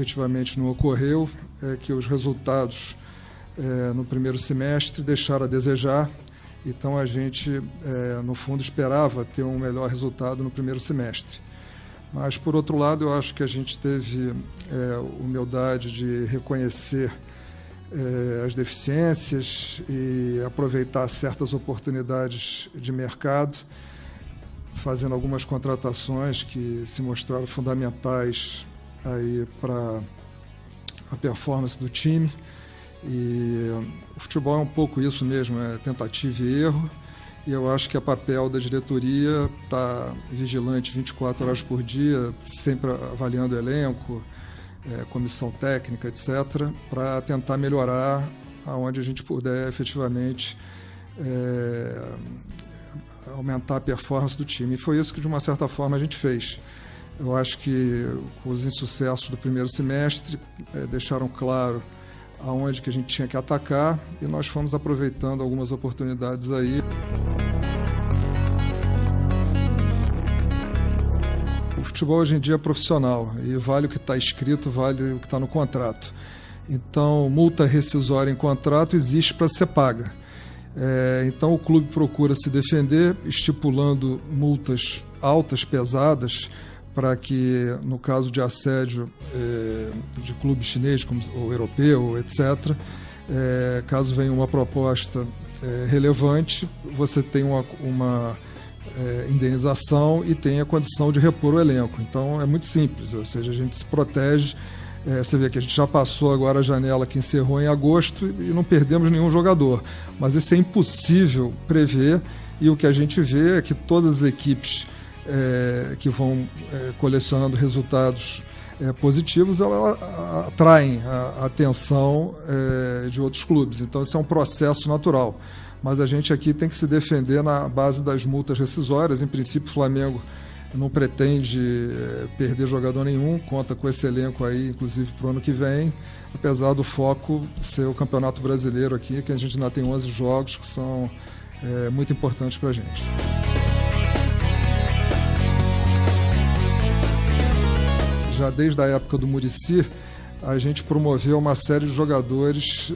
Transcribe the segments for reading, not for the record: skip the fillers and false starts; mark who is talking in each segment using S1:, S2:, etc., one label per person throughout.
S1: efetivamente não ocorreu, é que os resultados no primeiro semestre deixaram a desejar. Então a gente, no fundo, esperava ter um melhor resultado no primeiro semestre. Mas, por outro lado, eu acho que a gente teve humildade de reconhecer as deficiências e aproveitar certas oportunidades de mercado, fazendo algumas contratações que se mostraram fundamentais aí para a performance do time. E o futebol é um pouco isso mesmo, é tentativa e erro, e eu acho que é papel da diretoria estar vigilante 24 horas por dia, sempre avaliando o elenco, comissão técnica, etc., para tentar melhorar aonde a gente puder efetivamente aumentar a performance do time. E foi isso que, de uma certa forma, a gente fez. Eu acho que os insucessos do primeiro semestre deixaram claro aonde que a gente tinha que atacar, e nós fomos aproveitando algumas oportunidades aí. O futebol hoje em dia é profissional e vale o que está escrito, vale o que está no contrato. Então, multa rescisória em contrato existe para ser paga. Então, o clube procura se defender, estipulando multas altas, pesadas, para que, no caso de assédio de clube chinês como, ou europeu, etc., caso venha uma proposta relevante, você tem uma indenização e tem a condição de repor o elenco. Então, é muito simples, ou seja, a gente se protege. Você vê que a gente já passou agora a janela que encerrou em agosto e não perdemos nenhum jogador. Mas isso é impossível prever, e o que a gente vê é que todas as equipes que vão colecionando resultados positivos, elas atraem a atenção de outros clubes. Então, isso é um processo natural. Mas a gente aqui tem que se defender na base das multas rescisórias. Em princípio, o Flamengo não pretende perder jogador nenhum, conta com esse elenco aí, inclusive para o ano que vem, apesar do foco ser o Campeonato Brasileiro aqui, que a gente ainda tem 11 jogos que são muito importantes para a gente. Já desde a época do Muricy, a gente promoveu uma série de jogadores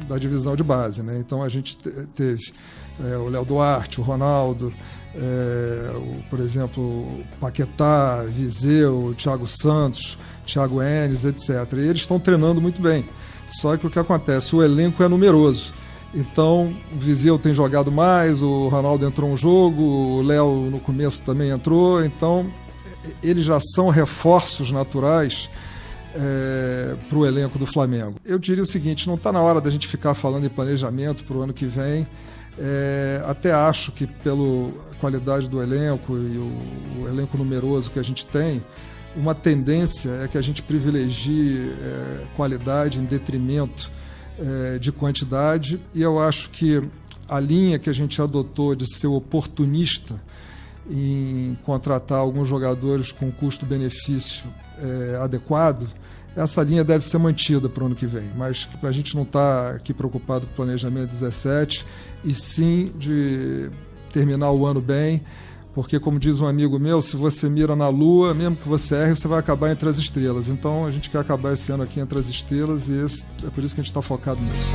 S1: da divisão de base, né? Então a gente teve o Léo Duarte, o Ronaldo, por exemplo, o Paquetá, Viseu, o Thiago Santos, Thiago Enes, etc. E eles estão treinando muito bem. Só que o que acontece? O elenco é numeroso. Então, o Viseu tem jogado mais, o Ronaldo entrou um jogo, o Léo no começo também entrou. Então, eles já são reforços naturais para o elenco do Flamengo. Eu diria o seguinte, não está na hora da gente ficar falando em planejamento para o ano que vem. Até acho que pela qualidade do elenco e o elenco numeroso que a gente tem, uma tendência é que a gente privilegie qualidade em detrimento de quantidade, e eu acho que a linha que a gente adotou de ser oportunista em contratar alguns jogadores com custo-benefício adequado, essa linha deve ser mantida para o ano que vem, mas a gente não está aqui preocupado com o planejamento 17, e sim de terminar o ano bem, porque, como diz um amigo meu, se você mira na lua, mesmo que você erre, você vai acabar entre as estrelas. Então, a gente quer acabar esse ano aqui entre as estrelas, e é por isso que a gente está focado nisso.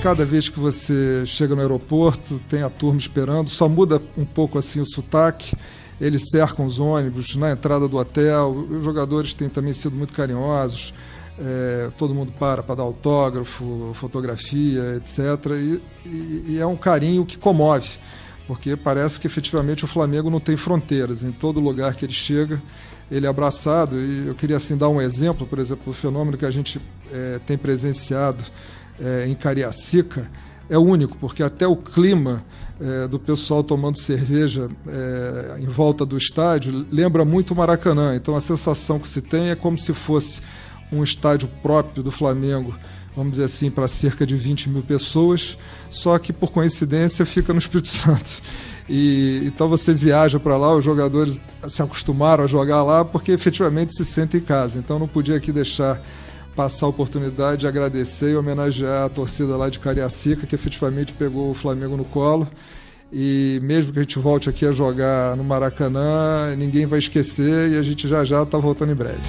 S1: Cada vez que você chega no aeroporto, tem a turma esperando, só muda um pouco assim o sotaque. Eles cercam os ônibus na entrada do hotel, os jogadores têm também sido muito carinhosos, todo mundo para dar autógrafo, fotografia, etc. E é um carinho que comove, porque parece que efetivamente o Flamengo não tem fronteiras. Em todo lugar que ele chega, ele é abraçado. E eu queria assim dar um exemplo, por exemplo, o fenômeno que a gente tem presenciado em Cariacica é único, porque até o clima do pessoal tomando cerveja em volta do estádio lembra muito o Maracanã. Então a sensação que se tem é como se fosse um estádio próprio do Flamengo, vamos dizer assim, para cerca de 20 mil pessoas, só que por coincidência fica no Espírito Santo. Então você viaja para lá, os jogadores se acostumaram a jogar lá porque efetivamente se sentem em casa. Então não podia aqui deixar passar a oportunidade de agradecer e homenagear a torcida lá de Cariacica, que efetivamente pegou o Flamengo no colo e mesmo que a gente volte aqui a jogar no Maracanã, ninguém vai esquecer e a gente já está voltando em breve.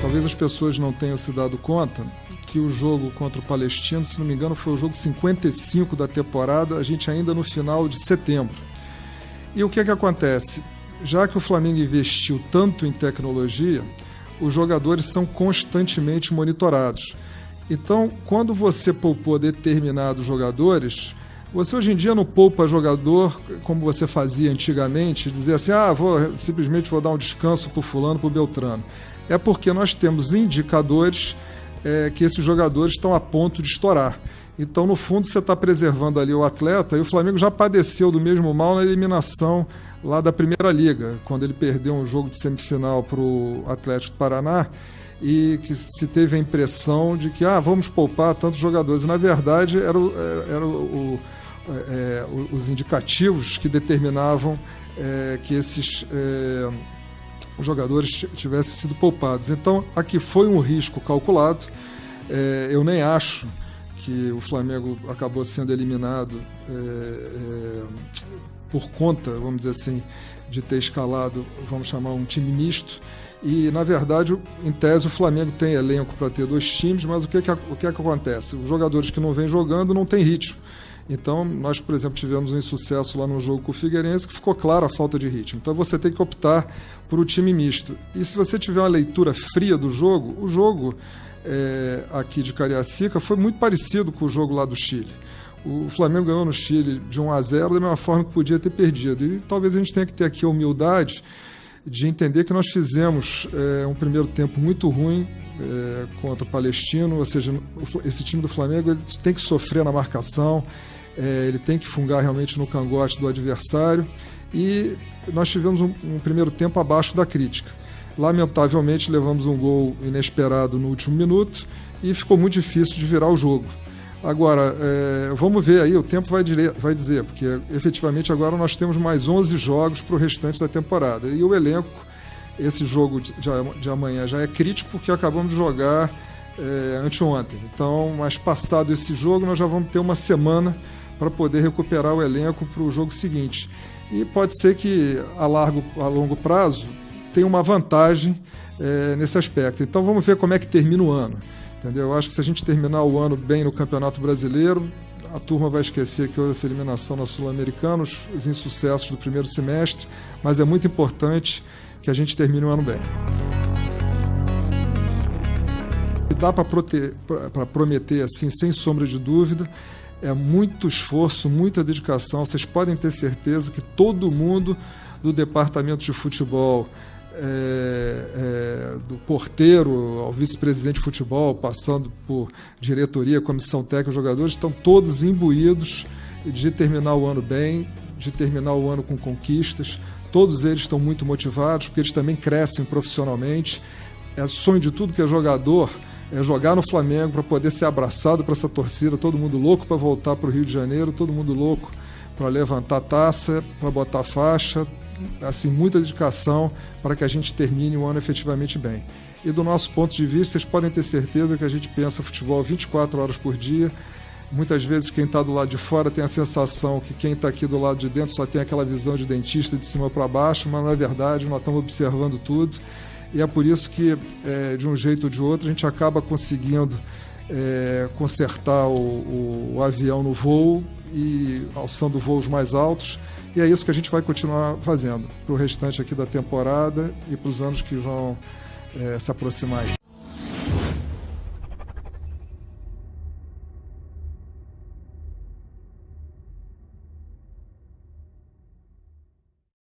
S1: Talvez as pessoas não tenham se dado conta que o jogo contra o Palestino, se não me engano, foi o jogo 55 da temporada, a gente ainda no final de setembro. E o que acontece? Já que o Flamengo investiu tanto em tecnologia, os jogadores são constantemente monitorados. Então, quando você poupou determinados jogadores, você hoje em dia não poupa jogador como você fazia antigamente, dizer assim, simplesmente vou dar um descanso para o fulano, para o Beltrano. É porque nós temos indicadores que esses jogadores estão a ponto de estourar. Então, no fundo, você está preservando ali o atleta, e o Flamengo já padeceu do mesmo mal na eliminação lá da Primeira Liga, quando ele perdeu um jogo de semifinal para o Atlético do Paraná, e que se teve a impressão de que vamos poupar tantos jogadores. E, na verdade, eram os indicativos que determinavam que esses jogadores tivessem sido poupados. Então, aqui foi um risco calculado. Eu nem acho que o Flamengo acabou sendo eliminado por conta, vamos dizer assim, de ter escalado, vamos chamar, um time misto. E, na verdade, em tese, o Flamengo tem elenco para ter 2 times, mas o que acontece? Os jogadores que não vêm jogando não têm ritmo. Então, nós, por exemplo, tivemos um insucesso lá no jogo com o Figueirense, que ficou clara a falta de ritmo. Então, você tem que optar por um time misto. E se você tiver uma leitura fria do jogo, o jogo aqui de Cariacica foi muito parecido com o jogo lá do Chile. O Flamengo ganhou no Chile de 1-0 da mesma forma que podia ter perdido. E talvez a gente tenha que ter aqui a humildade de entender que nós fizemos um primeiro tempo muito ruim contra o Palestino, ou seja, esse time do Flamengo ele tem que sofrer na marcação, ele tem que fungar realmente no cangote do adversário, e nós tivemos um primeiro tempo abaixo da crítica. Lamentavelmente levamos um gol inesperado no último minuto e ficou muito difícil de virar o jogo. Agora, vamos ver aí, o tempo vai dizer, porque efetivamente agora nós temos mais 11 jogos para o restante da temporada. E o elenco, esse jogo de amanhã já é crítico porque acabamos de jogar anteontem. Então, mas passado esse jogo, nós já vamos ter uma semana para poder recuperar o elenco para o jogo seguinte. E pode ser que a longo prazo tenha uma vantagem nesse aspecto. Então, vamos ver como é que termina o ano. Entendeu? Eu acho que se a gente terminar o ano bem no Campeonato Brasileiro, a turma vai esquecer que houve essa eliminação na Sul-Americana, os insucessos do primeiro semestre, mas é muito importante que a gente termine o ano bem. E dá para prometer, assim, sem sombra de dúvida, muito esforço, muita dedicação. Vocês podem ter certeza que todo mundo do departamento de futebol, do porteiro ao vice-presidente de futebol, passando por diretoria, comissão técnica, jogadores, estão todos imbuídos de terminar o ano bem, de terminar o ano com conquistas. Todos eles estão muito motivados, porque eles também crescem profissionalmente. É sonho de tudo que é jogador, é jogar no Flamengo para poder ser abraçado por essa torcida, todo mundo louco para voltar para o Rio de Janeiro, todo mundo louco para levantar a taça, para botar a faixa. Assim, muita dedicação para que a gente termine o ano efetivamente bem. E do nosso ponto de vista, vocês podem ter certeza que a gente pensa futebol 24 horas por dia. Muitas vezes quem está do lado de fora tem a sensação que quem está aqui do lado de dentro só tem aquela visão de dentista de cima para baixo, mas na verdade nós estamos observando tudo, e é por isso que de um jeito ou de outro a gente acaba conseguindo consertar o avião no voo e alçando voos mais altos. E é isso que a gente vai continuar fazendo para o restante aqui da temporada e para os anos que vão se aproximar aí.